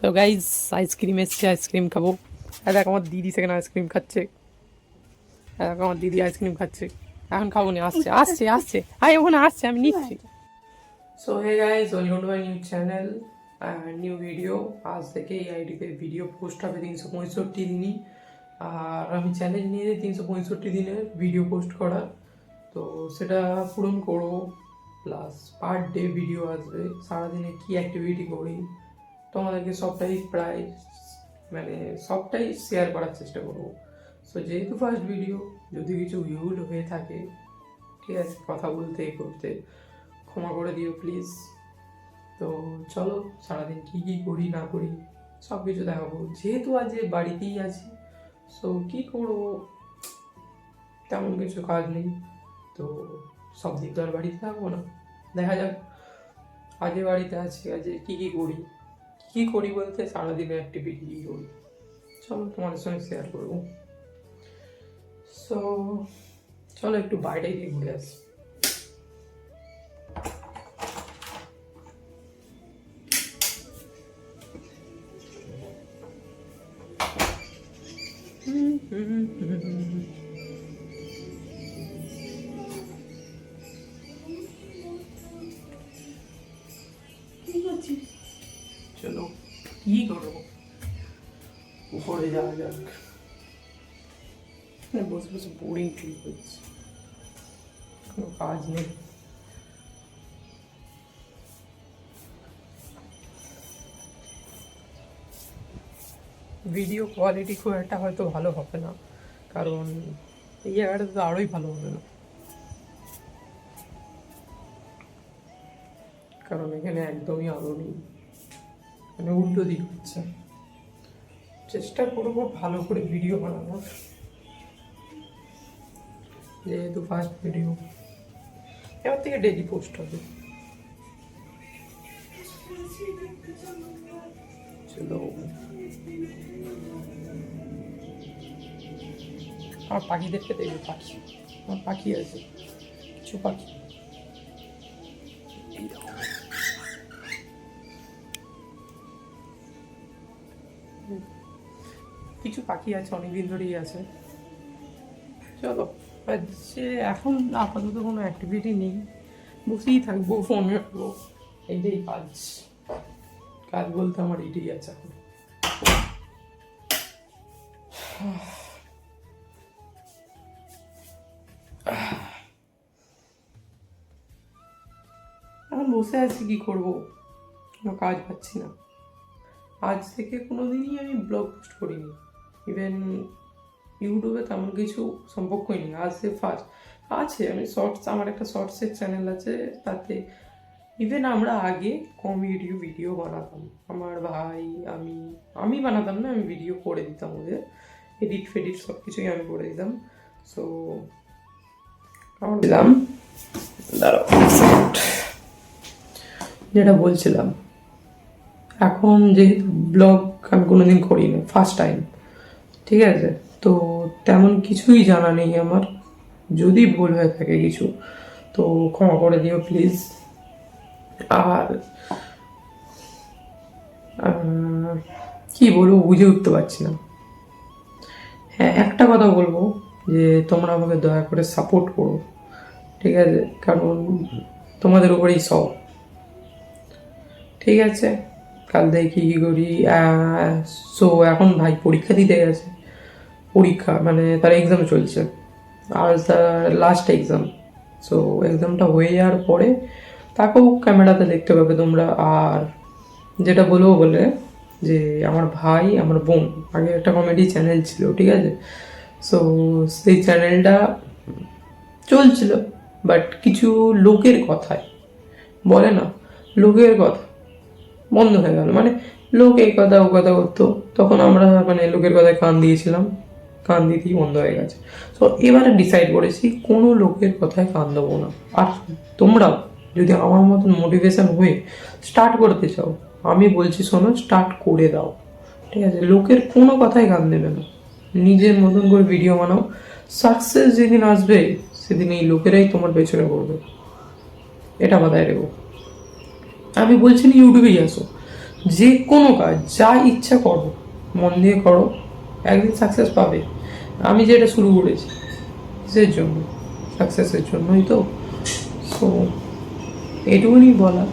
তো guys ice cream এসছে, ice cream খাবো। দেখ আমার দিদি সেখানে আইসক্রিম খাচ্ছে। দেখ আমার দিদি আইসক্রিম খাচ্ছে। এখন খাবো না, আসছে আসছে আসছে, আয় ওখানে আসছে, আমি নিচ্ছি। So hey guys, welcome to my new channel new video. আজ থেকে এই আইডিতে ভিডিও পোস্ট হবে 365 দিনই। আর আমি চ্যালেঞ্জ নিয়ে 365 দিনের ভিডিও পোস্ট করা, তো সেটা পূরণ করবো। প্লাস পার ডে ভিডিও আসবে, সারাদিনে কী অ্যাক্টিভিটি করি তোমাদেরকে সবটাই প্রায় মানে সবটাই শেয়ার করার চেষ্টা করবো। সো যেহেতু ফার্স্ট ভিডিও, যদি কিছু ভুল হয়ে থাকে, ঠিক আছে, কথা বলতে করতে ক্ষমা করে দিও প্লিজ। তো চলো সারাদিন কী কী করি না করি সব কিছু দেখাবো। যেহেতু আজ বাড়িতেই আছি, সো কী করবো, তেমন কিছু কাজ নেই, তো সব দিক তো আর বাড়িতে থাকবো না। দেখা যাক আজকে বাড়িতে আছি, আজকে কী কী করি। কী করি বলতে সারাদিনের অ্যাক্টিভিটি কী করি চলো তোমাদের সঙ্গে শেয়ার করবো। সো চলো একটু বাইরে গিয়ে ঘুরে আসি। চলো কি করবো, উপরে যাওয়া যাক। বসে বসে বোরিং ফিল করছি, কোনো কাজ নেই। ভিডিও কোয়ালিটি খুব একটা হয়তো ভালো হবে না, কারণ এই জায়গাটা তো আরোই ভালো হবে না, কারণ এখানে একদমই আলো নেই, মানে উল্টো দিক হচ্ছে। চেষ্টা করবো ভালো করে ভিডিও বানানোর, যেহেতু ফার্স্ট ভিডিও, এবার থেকে ডেলি পোস্ট হবে। চলো আমার পাখিদেরকে দেখবে, পাখি, আমার পাখি আছে কিছু পাখি। কিছু পাখি আছে, অনেকদিন ধরেই আছে। চলো যে এখন আপাতত কোনো অ্যাক্টিভিটি নেই, বসেই থাকবো, ফোন রাখবো, এইটাই কাজ। কাজ বলতে আমার এইটাই আছে এখন। এখন বসে আছি, কি করব, কোনো কাজ পাচ্ছি না। আজ থেকে কোনো দিনই আমি ব্লগ পোস্ট করিনি, ইভেন ইউটিউবে তেমন কিছু সম্পর্কই নেই। আজ যে ফার্স্ট আছে, আমি শর্টস, আমার একটা শর্টসের চ্যানেল আছে, তাতে ইভেন আমরা আগে কমেডি ভিডিও বানাতাম, আমার ভাই আমি বানাতাম না, আমি ভিডিও করে দিতাম ওদের, এডিট ফেডিট সব কিছুই আমি করে দিতাম। সো আমার দিলাম, দাঁড়াও, যেটা বলছিলাম, এখন যেহেতু ব্লগ আমি কোনোদিন করি না, ফার্স্ট টাইম, ঠিক আছে, তো তেমন কিছুই জানা নেই আমার। যদি ভুল হয়ে থাকে কিছু, তো ক্ষমা করে দিও প্লিজ। আর কি বলবো বুঝে উঠতে পারছি না। হ্যাঁ, একটা কথা বলবো, যে তোমরা আমাকে দয়া করে সাপোর্ট করো, ঠিক আছে, কারণ তোমাদের উপরেই সব, ঠিক আছে। কাল দেখি কী করি। সো এখন ভাই পরীক্ষা দিতে গেছে, পরীক্ষা মানে তার এক্সাম চলছে, আর তার লাস্ট এক্সাম। সো এক্সামটা হয়ে যাওয়ার পরে তাকেও ক্যামেরাতে দেখতে পাবে তোমরা। আর যেটা বলবো বলে, যে আমার ভাই আমার বোন আগে একটা কমেডি চ্যানেল ছিল, ঠিক আছে, সো সেই চ্যানেলটা চলছিল, বাট কিছু লোকের কথায়, বলে না, লোকের কথা বন্ধ হয়ে গেল। মানে লোক এই কথা ও কথা করতো, তখন আমরা মানে লোকের কথায় কান দিয়েছিলাম, কান দিতেই বন্ধ হয়ে গেছে। তো এবারে ডিসাইড করেছি কোনো লোকের কথায় কান দেবো না। আর তোমরাও যদি আমার মতন মোটিভেশন হয়ে স্টার্ট করতে চাও, আমি বলছি শোনো, স্টার্ট করে দাও, ঠিক আছে। লোকের কোনো কথায় কান দেবে না, নিজের মতন করে ভিডিও বানাও। সাকসেস যেদিন আসবে সেদিন এই লোকেরাই তোমার পেছনে পড়বে, এটা মাথায় রেখো। আমি বলছি না ইউটিউবেই আসো, যে কোনো কাজ যা ইচ্ছা করো, মন দিয়ে করো, একদিন সাকসেস পাবে। আমি যেটা শুরু করেছি কিসের জন্য? সাকসেসের জন্যই তো। সো এটুকুনি বলা।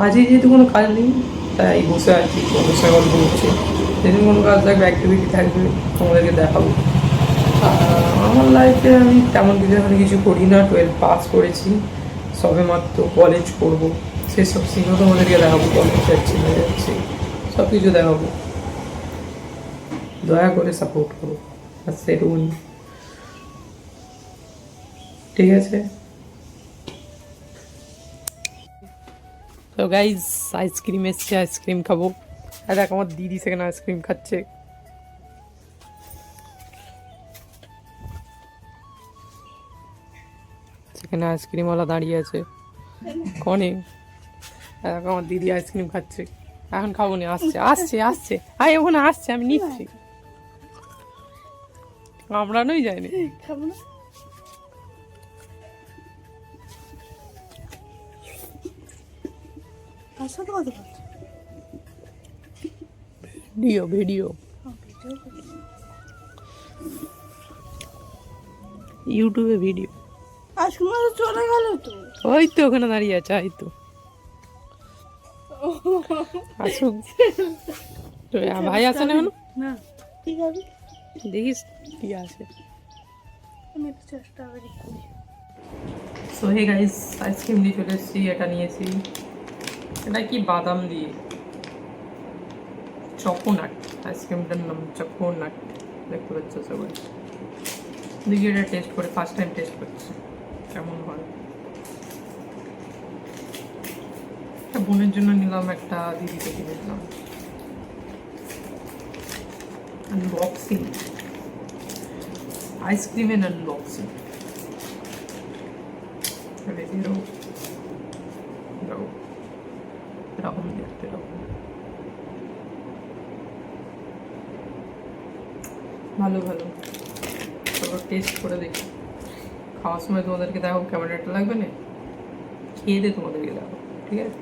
আজকে যেহেতু কোনো কাজ নেই তাই বসে আছি, তোমাদের সঙ্গে গল্প করছি। যেদিন কোনো কাজ থাকবে, অ্যাক্টিভিটি থাকবে, তোমাদেরকে দেখাবো। আমার লাইফে আমি তেমন কিছু এখন কিছু করি না। 12 পাস করেছি, সবে মাত্র কলেজ করবো, সেসব সিনও তোমাদেরকে দেখাবো। কলেজ যাচ্ছি না যাচ্ছি, সব কিছু দেখাবো। দয়া করে সাপোর্ট করো, আর সেটুকুনি। ঠিক আছে? তো গাইজ আইসক্রিম এসছে, আইসক্রিম খাবো। আর দেখ আমার দিদি সেখানে আইসক্রিম খাচ্ছে। সেখানে আইসক্রিমওয়ালা দাঁড়িয়ে আছে কনে। দেখ আমার দিদি আইসক্রিম খাচ্ছে। এখন খাবো না, আসছে আসছে আসছে, আয় ওখানে আসছে, আমি নিচ্ছি। কামড়ানোই যায়নি। ভিডিও ভিডিও ইউটিউবে ভিডিও। চলে গেল তো। ওই তো ওখানে দাঁড়িয়ে আছে, এই তো আসুক। তো ভাই আসে না এখনো? না, ঠিক আছে, দেখিস কি আছে। আমি একটু চেষ্টা করি। সো হে গাইস, আইসক্রিম নিয়ে চলে এসেছি। এটা নিয়েছি, এটা কি বাদাম দিয়ে, চকোনাট। আইসক্রিমটার নাম চকোনাট, দেখতে পাচ্ছ সবাই। দেখি এটা টেস্ট করে, ফার্স্ট টাইম টেস্ট করছি কেমন হয়। একটা বোনের জন্য নিলাম, একটা দিদিকে কিনে দিলাম। আনবক্সিং, আইসক্রিমের আনবক্সিং। রেডি রো, যাও এরকম দেখতে, এরকম ভালো ভালো। তারপর টেস্ট করে দেখি, খাওয়ার সময় তোমাদেরকে দেখো কেমন একটা লাগবে না, খেয়ে দিয়ে তোমাদেরকে দেখো। ঠিক আছে,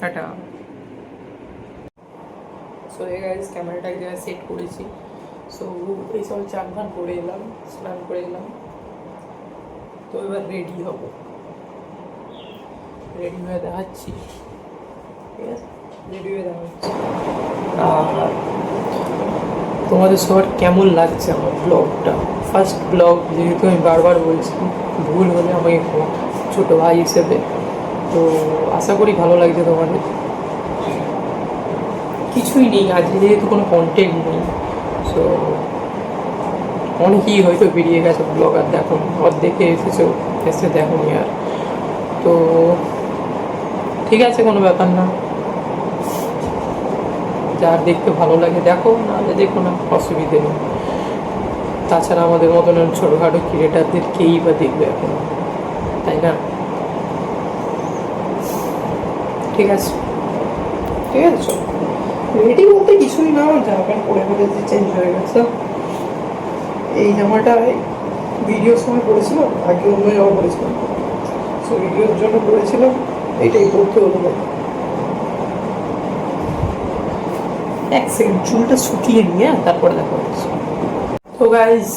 টাটা। সো এই গাইস ক্যামেরাটা এক জায়গায় সেট করেছি। সো এই সব চান ফান করে এলাম, স্নান করে এলাম। তো এবার রেডি হব, রেডি হয়ে দেখাচ্ছি। ঠিক আছে, রেডি হয়ে দেখাচ্ছি। আর তোমাদের সবার কেমন লাগছে আমার ব্লগটা? ফার্স্ট ব্লগ যেহেতু, আমি বারবার বলছি, ভুল হলে আমাকে ছোটো ভাই হিসেবে। তো আশা করি ভালো লাগছে তোমাদের। কিছুই নেই আজকে, যেহেতু কোনো কন্টেন্ট নেই। সো অনেকেই হয়তো বেরিয়ে গেছে ব্লগ, আর দেখো অর্ধেকে এসেছো, এসে দেখো নি আর। তো ঠিক আছে, কোনো ব্যাপার না। যার দেখতে ভালো লাগে দেখো, নাহলে দেখো না, অসুবিধে নেই। তাছাড়া আমাদের মতন ছোটোখাটো ক্রিয়েটারদের কেই বা দেখবে এখন, তাই না? ঠিক আছে, ঠিক আছে, চলো। রেডি বলতে কিছুই না, জামা প্যান্ট পরে ফেলেছি, চেঞ্জ হয়ে গেছে। এই জামাটা ভিডিওর সময় পরেছিলাম, আগে অন্য জামা পরেছিলাম, সো ভিডিওর জন্য পরেছিলাম, এইটাই পরতে হলো। এক সেকেন্ড, চুলটা শুকিয়ে নিয়ে তারপরে দেখা হচ্ছে। তো গাইজ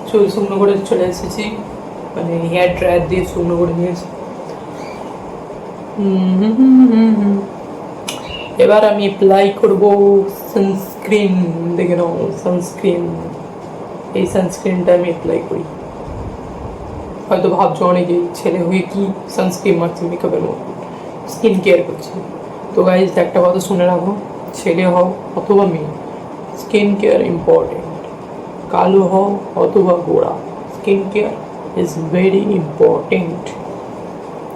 চুল শুকনো করে চলে এসেছি, মানে হেয়ার ড্রায়ার দিয়ে শুকনো করে নিয়েছি। এবার আমি অ্যাপ্লাই করবো সানস্ক্রিন। দেখে নাও, সানস্ক্রিন। এই সানস্ক্রিনটা আমি অ্যাপ্লাই করি। হয়তো ভাবছো অনেকেই, ছেলে হয়ে কি সানস্ক্রিন মারছি মেকআপের মতো, স্কিন কেয়ার করছি। তো গাইজ একটা কথা শুনে রাখো, ছেলে হও অথবা মেয়ে, স্কিন কেয়ার ইম্পর্টেন্ট। কালো হও অথবা গোড়া, skin care is very important.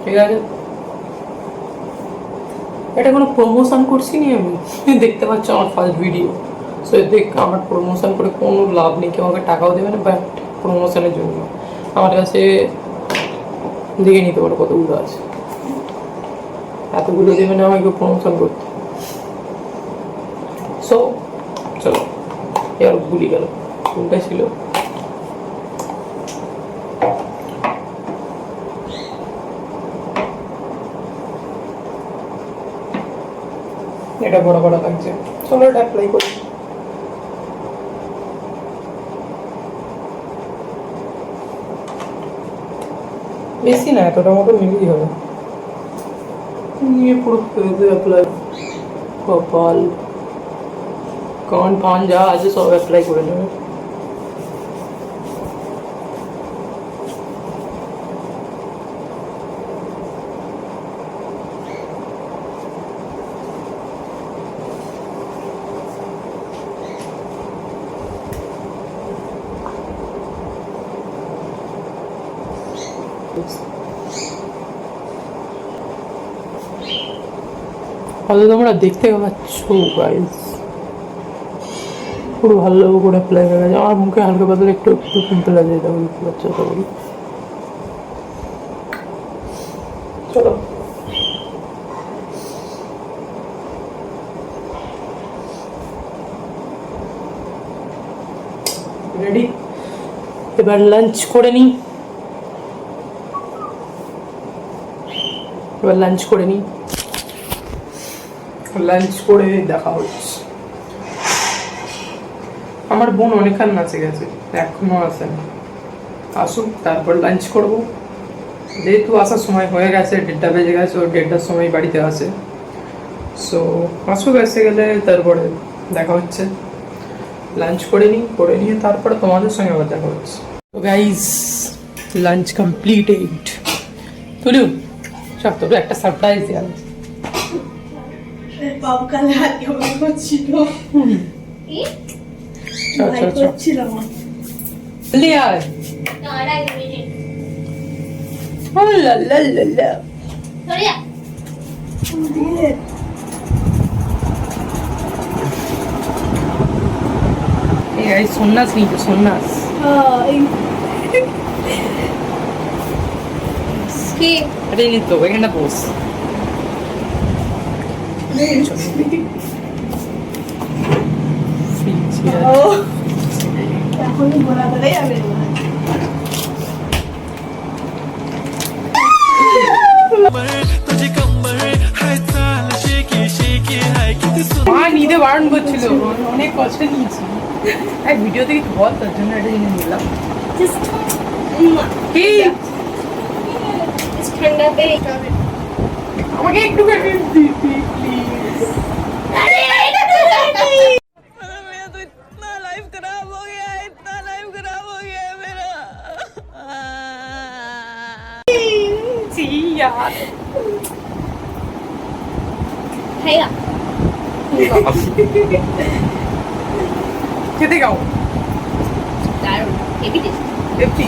ঠিক আছে, এটা কোনো প্রমোশন করছি নি আমি, দেখতে পাচ্ছ আমার ফার্স্ট ভিডিও। সো দেখ, আমার প্রমোশন করে কোনো লাভ নেই, কেউ আমাকে টাকাও দেবে না, বাট প্রমোশনের জন্য আমার কাছে দেখে নিতে পারো কতগুলো আছে, এতগুলো দেবে না আমাকে প্রমোশন করতে। সো চলো, এবার ভুলে গেল কোনটা ছিল। এটা বড় বড় লাগছে, চলো এটা অ্যাপ্লাই করি। বেশি না, এতটা মতো মিলিয়ে হবে। নিয়ে পুরো ফেসে অ্যাপ্লাই, কপাল কান ফান যা আছে সব অ্যাপ্লাই করে নেবে। হয়তো তোমরা দেখতে পাচ্ছ গাইস, পুরো ভালো করে অ্যাপ্লাই হয়ে গেছে। আমার মুখে হালকা পাতলা একটু একটু পিম্পল আছে, এটা বুঝতে পারছো তো? বলি চলো রেডি, এবার লাঞ্চ করে নিই। লাঞ্চ করে নিই, লাঞ্চ করে দেখা হচ্ছে। আমার বোন অনেকক্ষণ নাচে গেছে, এখনো আসেনি, আসুক তারপর লাঞ্চ করব। যেহেতু আসার সময় হয়ে গেছে, 1:30 বেজে গেছে, ও 1:30টার সময় বাড়িতে আসে। সো আসুক, এসে গেলে তারপরে দেখা হচ্ছে। লাঞ্চ করে নিই, করে নিয়ে তারপরে তোমাদের সঙ্গে আবার দেখা হচ্ছে। তো গাইজ লাঞ্চ কমপ্লিটেড। তুলু সব তোর একটা সারপ্রাইজ দেওয়া বাবু কালে হাত কেমন করছিল, ভাই করছিল আমার। লিয়ার ও লা লা লা লা এই সন্ন্যাস নিই তো, সন্ন্যাস কি আরে নিই তো, এখানে বস। এখনই বলা করে যাবে মা নিতে বারণ করছিল, অনেক কষ্ট নিয়েছি। এক ভিডিওতে কিছু বল, তার জন্য এটা জিনিস নিলাম। কি ঠান্ডা পেয়ে আমাকে একটু প্লিজ। मेरा तो इतना लाइफ खराब हो गया है, इतना लाइफ खराब हो गया है मेरा। यार खाएगा খেতে গাও দারুণ হেভি দেখি।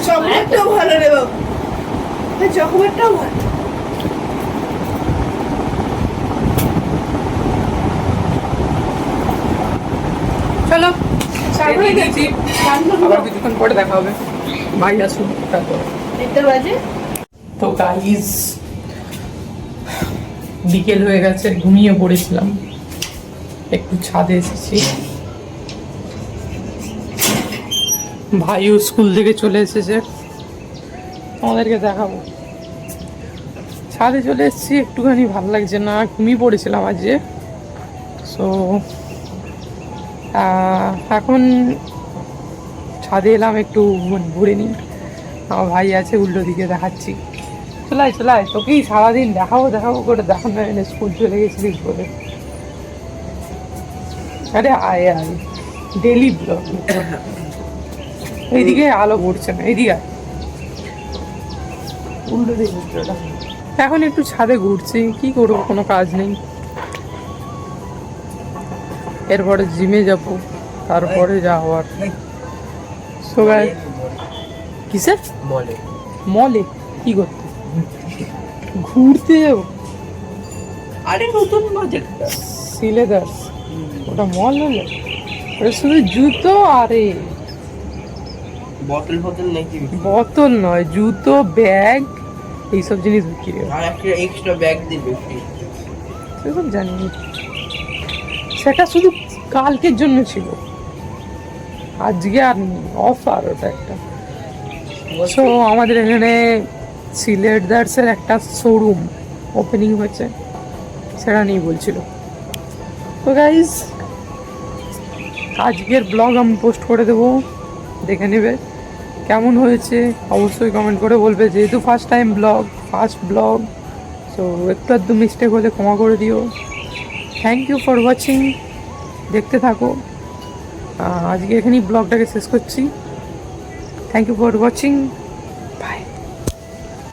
চকলেটটাও ভালো রে বাবু, চকলেটটাও ভালো। চলো তারপরে গেছি, আবার কিছুক্ষণ পরে দেখা হবে। ভাই আসুন তারপর। 1টা বাজে। তো গাইজ বিকেল হয়ে গেছে, ঘুমিয়ে পড়েছিলাম, একটু ছাদে এসেছি। ভাইও স্কুল থেকে চলে এসেছে, তোমাদেরকে দেখাবো। ছাদে চলে এসেছি, একটুখানি ভালো লাগছে না, ঘুমিয়ে পড়েছিলাম আজকে। সো এখন ছাদে এলাম, একটু ঘুরে নিই। আমার ভাই আছে উল্টো দিকে, দেখাচ্ছি। চলাই চলাই, তোকেই সারাদিন দেখাবো দেখাবো করে দেখানো হয় না, স্কুল চলে গেছিলিস বলে। আরে আয় আয়, ডেলি ব্লগ। এইদিকে আলো পড়ছে না, এইদিকে আয়। উল্টো দিকে উল্টোটা। এখন একটু ছাদে ঘুরছি, কি করবো, কোনো কাজ নেই। এরপরে জিমে যাবো, তারপরে যা হওয়ার। সবাই কিসে মলে মলে কি করতে, ঘুরতে যাবো? আরে নতুন বাজেটটা সিলেদার, ওটা মল হলো? ওটা শুধু জুতো, আরে বোতল ফতল নাকি বোতল নয়, জুতো, ব্যাগ, এইসব জিনিস বিক্রি হয়। আর একটা এক্সট্রা ব্যাগ দিবে সেসব জানি না। সেটা শুধু কালকের জন্য ছিল, আজকে আর অফার ওটা একটা। সো আমাদের এখানে সিলেদার্সের একটা শোরুম ওপেনিং হয়েছে, সেটা নিয়ে বলছিল। তো গাইজ আজকের ব্লগ আমি পোস্ট করে দেবো, দেখে নেবে কেমন হয়েছে অবশ্যই কমেন্ট করে বলবে। যেহেতু ফার্স্ট ব্লগ সো একটু আধটু মিস্টেক হলে ক্ষমা করে দিও। থ্যাংক ইউ ফর ওয়াচিং, দেখতে থাকো। আজকে এখানেই ব্লগটাকে শেষ করছি। Thank you for watching.